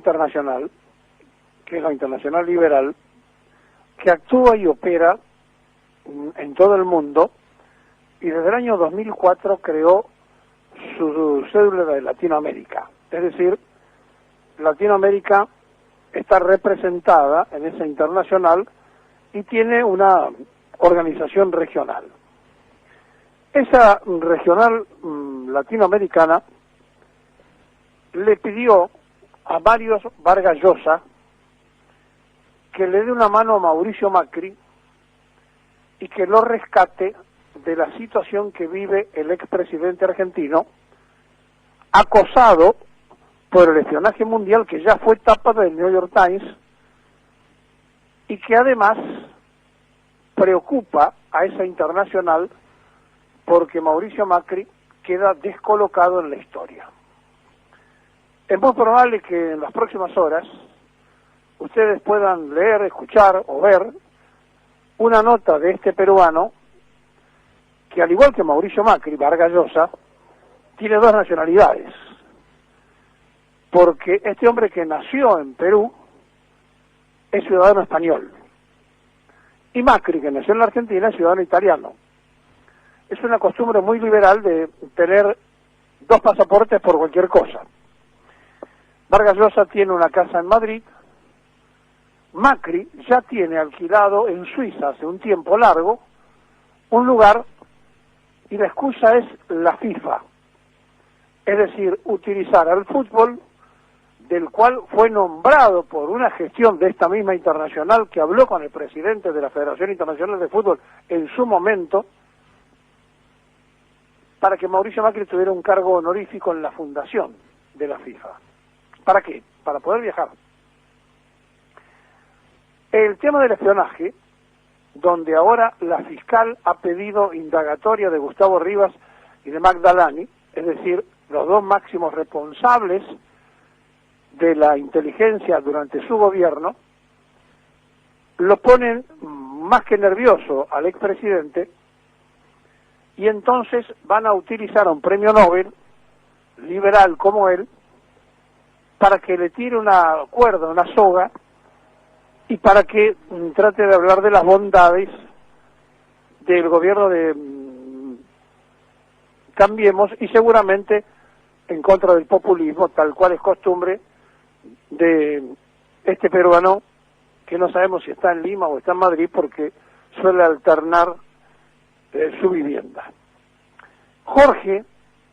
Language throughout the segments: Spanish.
internacional, que es la Internacional Liberal, que actúa y opera en todo el mundo, y desde el año 2004 creó su cédula de Latinoamérica. Es decir, Latinoamérica está representada en esa internacional y tiene una organización regional. Esa regional latinoamericana le pidió a Mario Vargas Llosa que le dé una mano a Mauricio Macri y que lo rescate de la situación que vive el expresidente argentino, acosado por el espionaje mundial, que ya fue tapa del New York Times, y que además preocupa a esa internacional porque Mauricio Macri queda descolocado en la historia. Es muy probable que en las próximas horas ustedes puedan leer, escuchar o ver una nota de este peruano que, al igual que Mauricio Macri, Vargas Llosa, tiene dos nacionalidades, porque este hombre, que nació en Perú, es ciudadano español, y Macri, que nació en la Argentina, es ciudadano italiano. Es una costumbre muy liberal de tener dos pasaportes por cualquier cosa. Vargas Llosa tiene una casa en Madrid. Macri ya tiene alquilado en Suiza hace un tiempo largo un lugar, y la excusa es la FIFA, es decir, utilizar al fútbol, del cual fue nombrado por una gestión de esta misma internacional, que habló con el presidente de la Federación Internacional de Fútbol en su momento, para que Mauricio Macri tuviera un cargo honorífico en la fundación de la FIFA. ¿Para qué? Para poder viajar. El tema del espionaje, donde ahora la fiscal ha pedido indagatoria de Gustavo Rivas y de Magdalani, es decir, los dos máximos responsables de la inteligencia durante su gobierno, lo ponen más que nervioso al expresidente, y entonces van a utilizar a un premio Nobel liberal como él para que le tire una cuerda, una soga, y para que trate de hablar de las bondades del gobierno de Cambiemos, y seguramente en contra del populismo, tal cual es costumbre de este peruano, que no sabemos si está en Lima o está en Madrid, porque suele alternar su vivienda. Jorge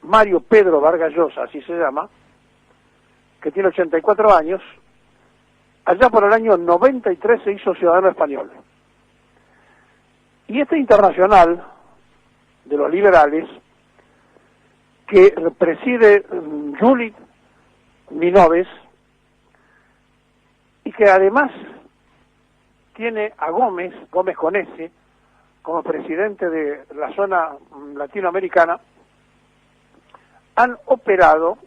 Mario Pedro Vargas Llosa, así se llama, que tiene 84 años, allá por el año 93 se hizo ciudadano español. Y este internacional de los liberales, que preside Juli Minoves, y que además tiene a Gómez con S, como presidente de la zona latinoamericana, han operado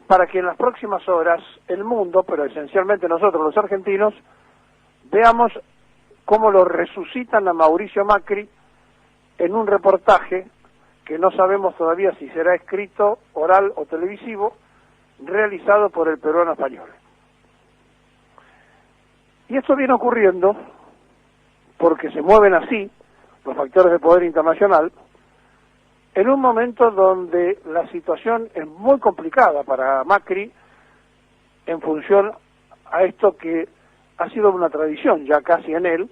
para que en las próximas horas el mundo, pero esencialmente nosotros los argentinos, veamos cómo lo resucitan a Mauricio Macri en un reportaje que no sabemos todavía si será escrito, oral o televisivo, realizado por el peruano español. Y esto viene ocurriendo porque se mueven así los factores de poder internacional, en un momento donde la situación es muy complicada para Macri, en función a esto que ha sido una tradición ya casi en él,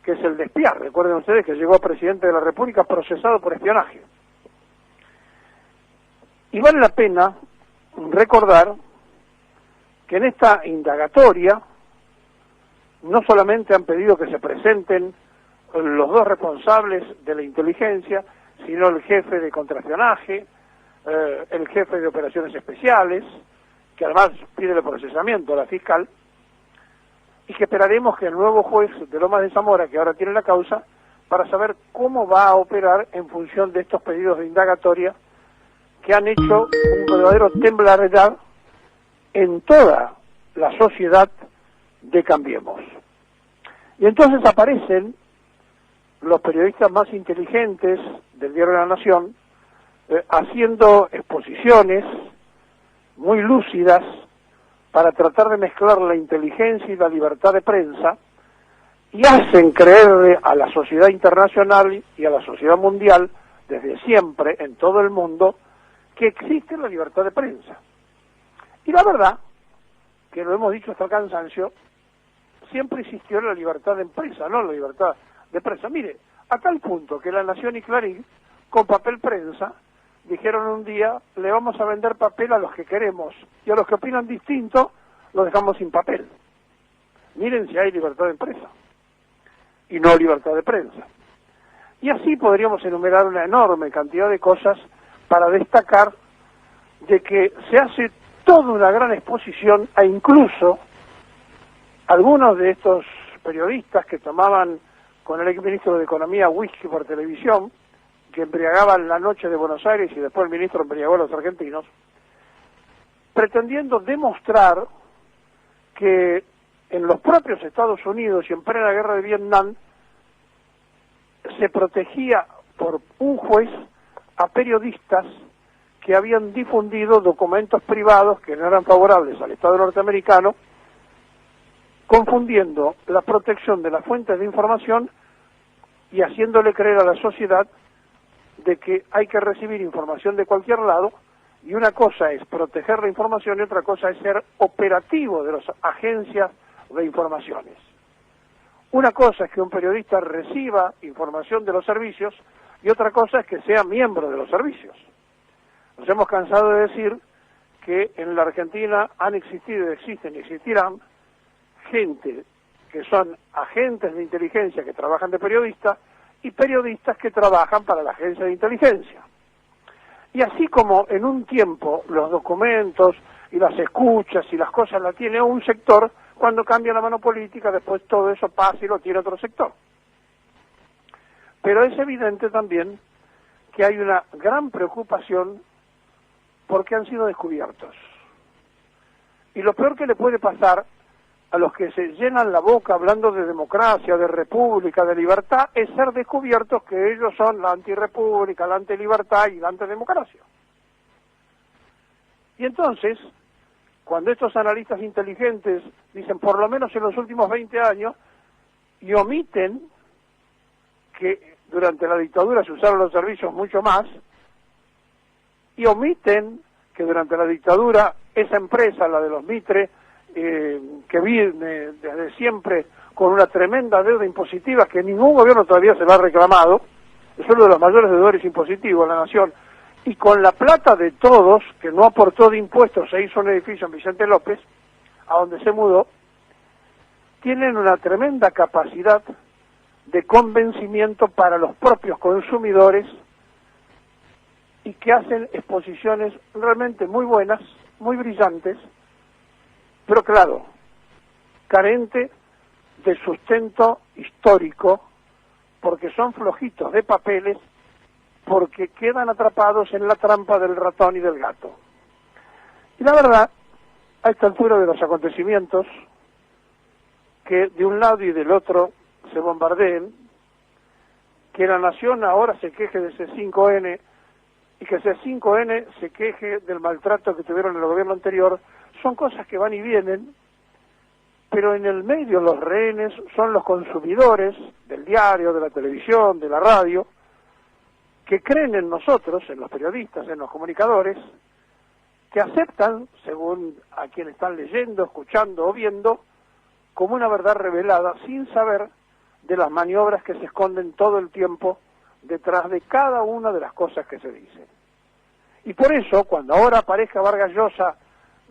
que es el de espiar. Recuerden ustedes que llegó a presidente de la República procesado por espionaje. Y vale la pena recordar que en esta indagatoria no solamente han pedido que se presenten los dos responsables de la inteligencia, sino el jefe de contraespionaje, el jefe de operaciones especiales, que además pide el procesamiento a la fiscal, y que esperaremos que el nuevo juez de Lomas de Zamora, que ahora tiene la causa, para saber cómo va a operar en función de estos pedidos de indagatoria que han hecho un verdadero temblar ya en toda la sociedad de Cambiemos. Y entonces aparecen los periodistas más inteligentes del diario de la Nación, haciendo exposiciones muy lúcidas para tratar de mezclar la inteligencia y la libertad de prensa, y hacen creerle a la sociedad internacional y a la sociedad mundial, desde siempre, en todo el mundo, que existe la libertad de prensa. Y la verdad, que lo hemos dicho hasta el cansancio, siempre existió la libertad de empresa, no la libertad de prensa. Mire, a tal punto que La Nación y Clarín, con papel prensa, dijeron un día, le vamos a vender papel a los que queremos, y a los que opinan distinto, los dejamos sin papel. Miren si hay libertad de empresa, y no libertad de prensa. Y así podríamos enumerar una enorme cantidad de cosas para destacar de que se hace toda una gran exposición, e incluso algunos de estos periodistas que tomaban con el exministro de Economía whisky por televisión, que embriagaban la noche de Buenos Aires y después el ministro embriagó a los argentinos, pretendiendo demostrar que en los propios Estados Unidos y en plena guerra de Vietnam se protegía por un juez a periodistas que habían difundido documentos privados que no eran favorables al Estado norteamericano, confundiendo la protección de las fuentes de información y haciéndole creer a la sociedad de que hay que recibir información de cualquier lado, y una cosa es proteger la información y otra cosa es ser operativo de las agencias de informaciones. Una cosa es que un periodista reciba información de los servicios y otra cosa es que sea miembro de los servicios. Nos hemos cansado de decir que en la Argentina han existido, existen y existirán gente que son agentes de inteligencia que trabajan de periodistas y periodistas que trabajan para la agencia de inteligencia. Y así como en un tiempo los documentos y las escuchas y las cosas las tiene un sector, cuando cambia la mano política después todo eso pasa y lo tiene otro sector. Pero es evidente también que hay una gran preocupación porque han sido descubiertos. Y lo peor que le puede pasar a los que se llenan la boca hablando de democracia, de república, de libertad, es ser descubiertos que ellos son la antirrepública, la antilibertad y la antidemocracia. Y entonces, cuando estos analistas inteligentes dicen, por lo menos en los últimos 20 años, y omiten que durante la dictadura se usaron los servicios mucho más, y omiten que durante la dictadura esa empresa, la de los Mitre, que viene desde siempre con una tremenda deuda impositiva que ningún gobierno todavía se la ha reclamado, es uno de los mayores deudores impositivos de la nación, y con la plata de todos, que no aportó de impuestos, se hizo un edificio en Vicente López, a donde se mudó, tienen una tremenda capacidad de convencimiento para los propios consumidores y que hacen exposiciones realmente muy buenas, muy brillantes, pero claro, carente de sustento histórico, porque son flojitos de papeles, porque quedan atrapados en la trampa del ratón y del gato. Y la verdad, a esta altura de los acontecimientos, que de un lado y del otro se bombardeen, que la nación ahora se queje de C5N y que C5N se queje del maltrato que tuvieron en el gobierno anterior, son cosas que van y vienen, pero en el medio los rehenes son los consumidores del diario, de la televisión, de la radio, que creen en nosotros, en los periodistas, en los comunicadores, que aceptan, según a quien están leyendo, escuchando o viendo, como una verdad revelada, sin saber de las maniobras que se esconden todo el tiempo detrás de cada una de las cosas que se dicen. Y por eso, cuando ahora aparezca Vargas Llosa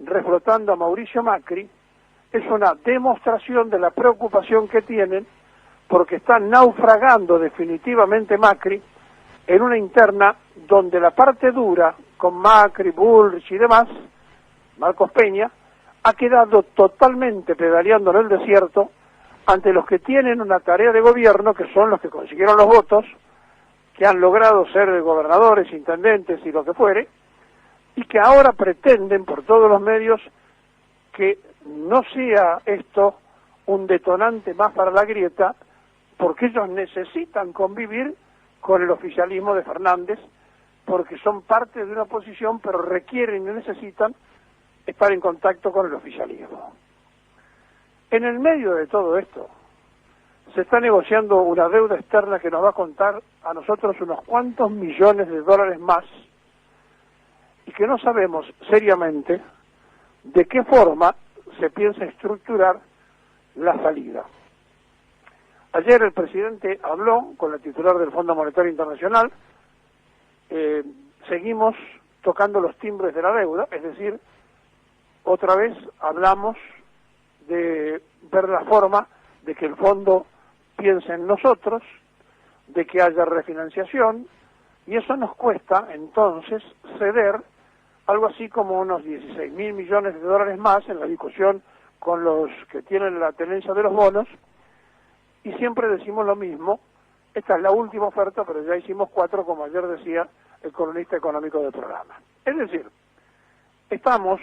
reflotando a Mauricio Macri, es una demostración de la preocupación que tienen, porque están naufragando definitivamente Macri en una interna donde la parte dura, con Macri, Bullrich y demás, Marcos Peña, ha quedado totalmente pedaleando en el desierto ante los que tienen una tarea de gobierno, que son los que consiguieron los votos, que han logrado ser gobernadores, intendentes y lo que fuere, y que ahora pretenden por todos los medios que no sea esto un detonante más para la grieta, porque ellos necesitan convivir con el oficialismo de Fernández, porque son parte de una oposición, pero requieren y necesitan estar en contacto con el oficialismo. En el medio de todo esto, se está negociando una deuda externa que nos va a contar a nosotros unos cuantos millones de dólares más y que no sabemos seriamente de qué forma se piensa estructurar la salida. Ayer el presidente habló con la titular del Fondo Monetario Internacional, seguimos tocando los timbres de la deuda, es decir, otra vez hablamos de ver la forma de que el fondo piense en nosotros, de que haya refinanciación, y eso nos cuesta entonces ceder algo así como unos 16.000 millones de dólares más en la discusión con los que tienen la tenencia de los bonos, y siempre decimos lo mismo, esta es la última oferta, pero ya hicimos 4, como ayer decía el columnista económico del programa. Es decir, estamos,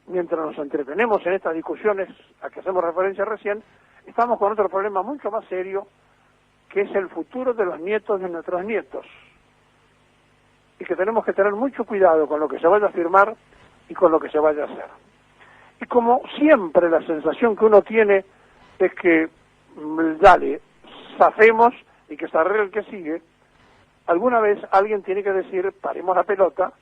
mientras nos entretenemos en estas discusiones a que hacemos referencia recién, estamos con otro problema mucho más serio, que es el futuro de los nietos de nuestros nietos, y que tenemos que tener mucho cuidado con lo que se vaya a firmar y con lo que se vaya a hacer. Y como siempre la sensación que uno tiene es que, dale, zafemos y que se arregle el que sigue, alguna vez alguien tiene que decir, paremos la pelota,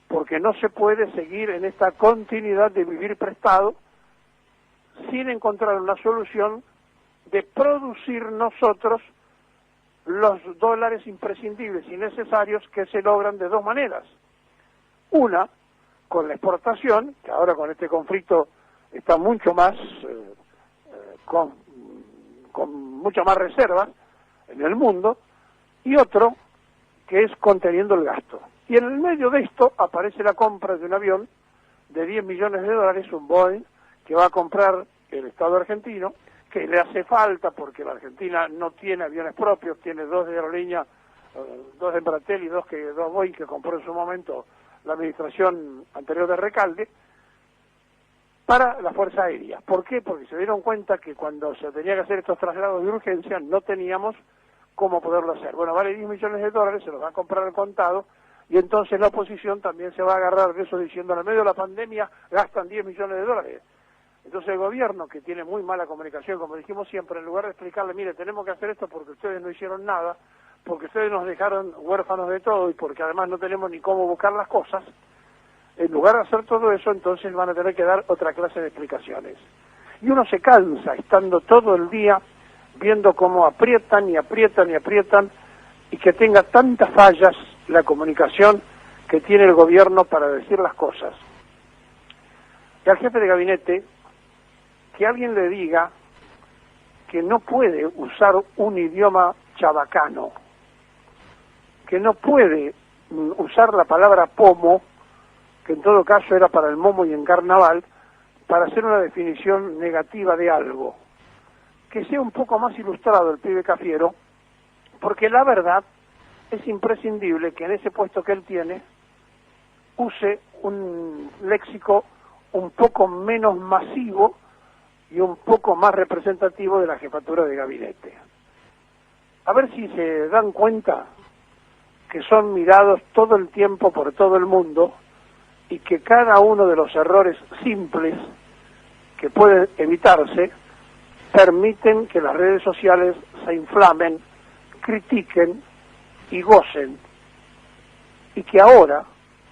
porque no se puede seguir en esta continuidad de vivir prestado sin encontrar una solución de producir nosotros los dólares imprescindibles y necesarios que se logran de dos maneras. Una, con la exportación, que ahora con este conflicto está mucho más, con muchas más reservas en el mundo, y otro, que es conteniendo el gasto. Y en el medio de esto aparece la compra de un avión de 10 millones de dólares, un Boeing, que va a comprar el Estado argentino, que le hace falta porque la Argentina no tiene aviones propios, tiene 2 de aerolínea, 2 de Embratel y 2 Boeing que compró en su momento la administración anterior de Recalde, para la Fuerza Aérea. ¿Por qué? Porque se dieron cuenta que cuando se tenía que hacer estos traslados de urgencia no teníamos cómo poderlo hacer. Bueno, vale 10 millones de dólares, se los va a comprar al contado, y entonces la oposición también se va a agarrar de eso diciendo, en el medio de la pandemia gastan 10 millones de dólares. Entonces el gobierno, que tiene muy mala comunicación, como dijimos siempre, en lugar de explicarle, mire, tenemos que hacer esto porque ustedes no hicieron nada, porque ustedes nos dejaron huérfanos de todo y porque además no tenemos ni cómo buscar las cosas, en lugar de hacer todo eso, entonces van a tener que dar otra clase de explicaciones. Y uno se cansa estando todo el día viendo cómo aprietan y aprietan y aprietan, y que tenga tantas fallas la comunicación que tiene el gobierno para decir las cosas. Y al jefe de gabinete, que alguien le diga que no puede usar un idioma chabacano, que no puede usar la palabra pomo, que en todo caso era para el momo y en carnaval, para hacer una definición negativa de algo. Que sea un poco más ilustrado el pibe Cafiero, porque la verdad es imprescindible que en ese puesto que él tiene use un léxico un poco menos masivo y un poco más representativo de la jefatura de gabinete. A ver si se dan cuenta que son mirados todo el tiempo por todo el mundo y que cada uno de los errores simples que pueden evitarse permiten que las redes sociales se inflamen, critiquen y gocen, y que ahora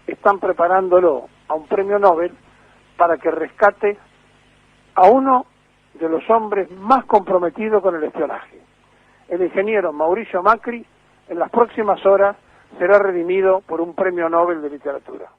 están preparándolo a un premio Nobel para que rescate a uno de los hombres más comprometidos con el espionaje. El ingeniero Mauricio Macri, en las próximas horas, será redimido por un premio Nobel de literatura.